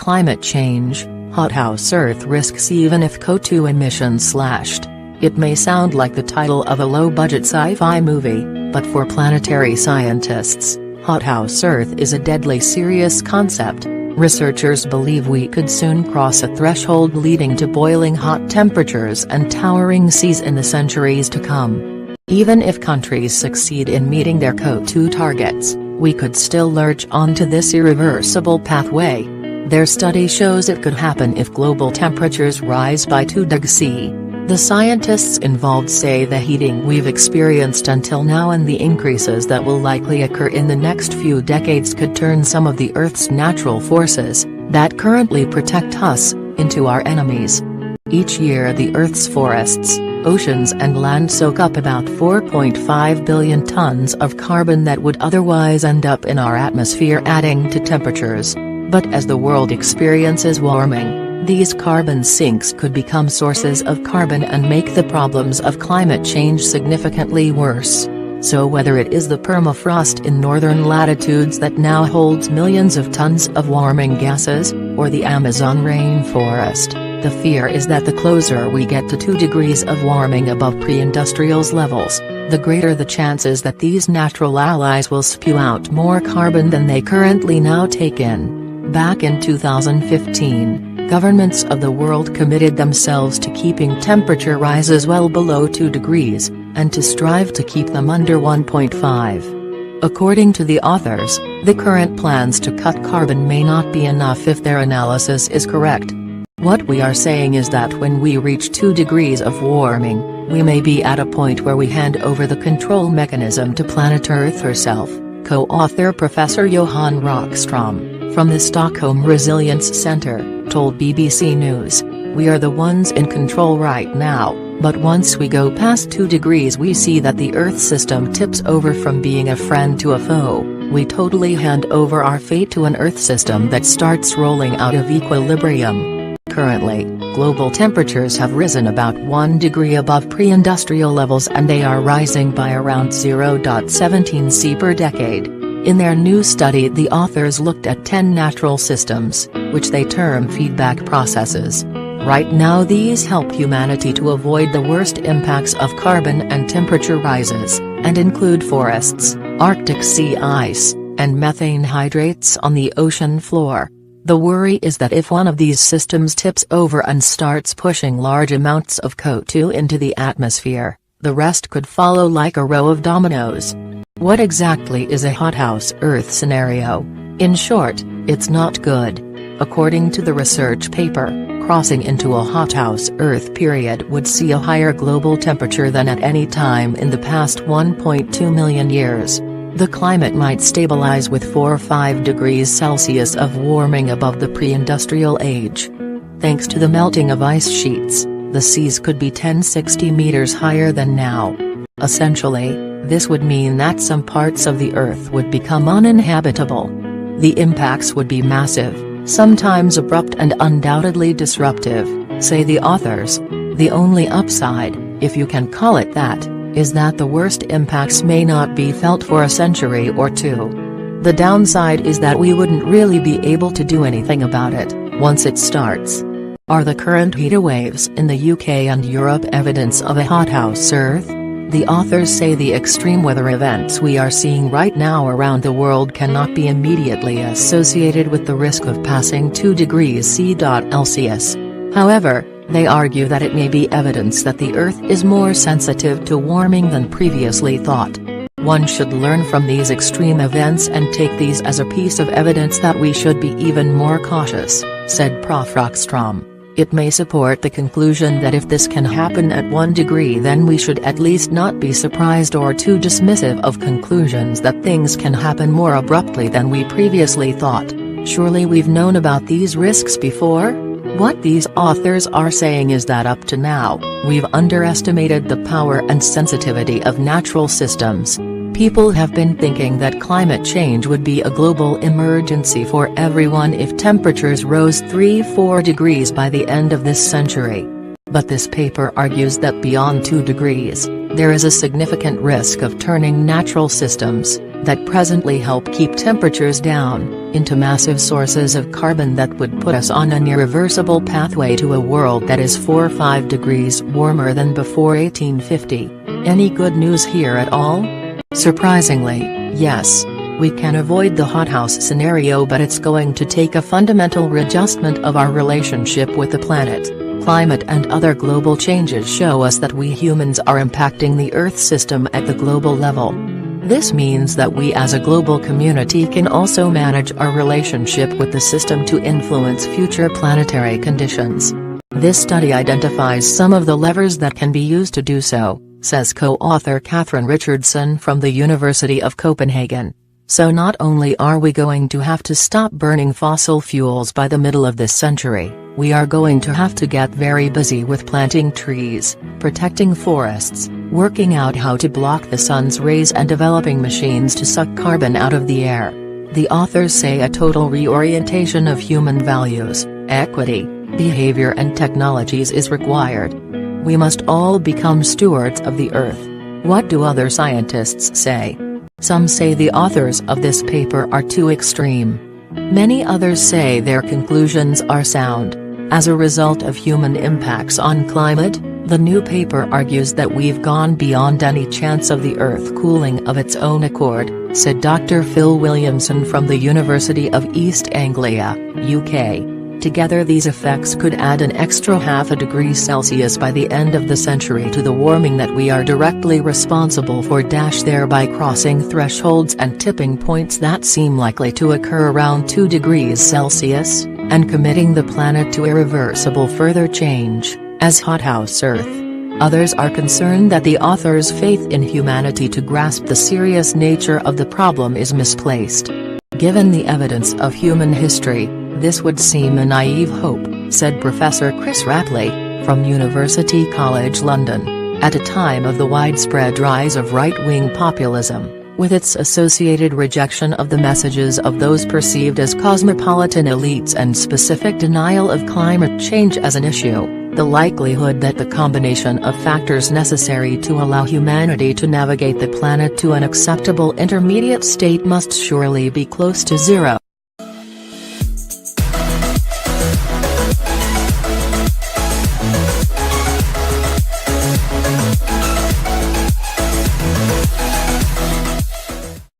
climate change, Hothouse Earth risks even if CO₂ emissions slashed. It may sound like the title of a low-budget sci-fi movie, but for planetary scientists, Hothouse Earth is a deadly serious concept. Researchers believe we could soon cross a threshold leading to boiling hot temperatures and towering seas in the centuries to come. Even if countries succeed in meeting their CO₂ targets, we could still lurch onto this irreversible pathway. Their study shows it could happen if global temperatures rise by 2 degrees C. The scientists involved say the heating we've experienced until now and the increases that will likely occur in the next few decades could turn some of the Earth's natural forces, that currently protect us, into our enemies. Each year the Earth's forests, oceans and land soak up about 4.5 billion tons of carbon that would otherwise end up in our atmosphere, adding to temperatures. But as the world experiences warming, these carbon sinks could become sources of carbon and make the problems of climate change significantly worse. So whether it is the permafrost in northern latitudes that now holds millions of tons of warming gases, or the Amazon rainforest, the fear is that the closer we get to 2 degrees of warming above pre-industrial levels, the greater the chances that these natural allies will spew out more carbon than they currently now take in. Back in 2015, governments of the world committed themselves to keeping temperature rises well below 2 degrees, and to strive to keep them under 1.5. According to the authors, the current plans to cut carbon may not be enough if their analysis is correct. What we are saying is that when we reach 2 degrees of warming, we may be at a point where we hand over the control mechanism to planet Earth herself, co-author Professor Johan Rockström, from the Stockholm Resilience Center, told BBC News. We are the ones in control right now, but once we go past 2 degrees we see that the Earth system tips over from being a friend to a foe. We totally hand over our fate to an Earth system that starts rolling out of equilibrium. Currently, global temperatures have risen about 1 degree above pre-industrial levels and they are rising by around 0.17 C per decade. In their new study the authors looked at 10 natural systems, which they term feedback processes. Right now these help humanity to avoid the worst impacts of carbon and temperature rises, and include forests, Arctic sea ice, and methane hydrates on the ocean floor. The worry is that if one of these systems tips over and starts pushing large amounts of CO₂ into the atmosphere, the rest could follow like a row of dominoes. What exactly is a hothouse Earth scenario? In short, it's not good. According to the research paper, crossing into a hothouse Earth period would see a higher global temperature than at any time in the past 1.2 million years. The climate might stabilize with 4 or 5 degrees Celsius of warming above the pre-industrial age. Thanks to the melting of ice sheets, the seas could be 10-60 meters higher than now. Essentially, this would mean that some parts of the Earth would become uninhabitable. The impacts would be massive, sometimes abrupt and undoubtedly disruptive, say the authors. The only upside, if you can call it that, is that the worst impacts may not be felt for a century or two. The downside is that we wouldn't really be able to do anything about it, once it starts. Are the current heatwaves in the UK and Europe evidence of a hothouse Earth? The authors say the extreme weather events we are seeing right now around the world cannot be immediately associated with the risk of passing 2 degrees C.Celsius. However, they argue that it may be evidence that the Earth is more sensitive to warming than previously thought. One should learn from these extreme events and take these as a piece of evidence that we should be even more cautious, said Prof. Rockström. It may support the conclusion that if this can happen at 1 degree then we should at least not be surprised or too dismissive of conclusions that things can happen more abruptly than we previously thought. Surely we've known about these risks before? What these authors are saying is that up to now, we've underestimated the power and sensitivity of natural systems. People have been thinking that climate change would be a global emergency for everyone if temperatures rose 3–4 degrees by the end of this century. But this paper argues that beyond 2 degrees, there is a significant risk of turning natural systems, that presently help keep temperatures down, into massive sources of carbon that would put us on an irreversible pathway to a world that is 4 or 5 degrees warmer than before 1850. Any good news here at all? Surprisingly, yes. We can avoid the hothouse scenario, but it's going to take a fundamental readjustment of our relationship with the planet. Climate and other global changes show us that we humans are impacting the Earth system at the global level. This means that we as a global community can also manage our relationship with the system to influence future planetary conditions. This study identifies some of the levers that can be used to do so, says co-author Catherine Richardson from the University of Copenhagen. So not only are we going to have to stop burning fossil fuels by the middle of this century, we are going to have to get very busy with planting trees, protecting forests, working out how to block the sun's rays and developing machines to suck carbon out of the air. The authors say a total reorientation of human values, equity, behavior and technologies is required. We must all become stewards of the Earth. What do other scientists say? Some say the authors of this paper are too extreme. Many others say their conclusions are sound. As a result of human impacts on climate, the new paper argues that we've gone beyond any chance of the Earth cooling of its own accord, said Dr. Phil Williamson from the University of East Anglia, UK. Together these effects could add an extra ½ degree Celsius by the end of the century to the warming that we are directly responsible for, thereby crossing thresholds and tipping points that seem likely to occur around 2 degrees Celsius, and committing the planet to irreversible further change, as Hothouse Earth. Others are concerned that the author's faith in humanity to grasp the serious nature of the problem is misplaced. Given the evidence of human history, this would seem a naive hope, said Professor Chris Rapley, from University College London, at a time of the widespread rise of right-wing populism, with its associated rejection of the messages of those perceived as cosmopolitan elites and specific denial of climate change as an issue. The likelihood that the combination of factors necessary to allow humanity to navigate the planet to an acceptable intermediate state must surely be close to zero.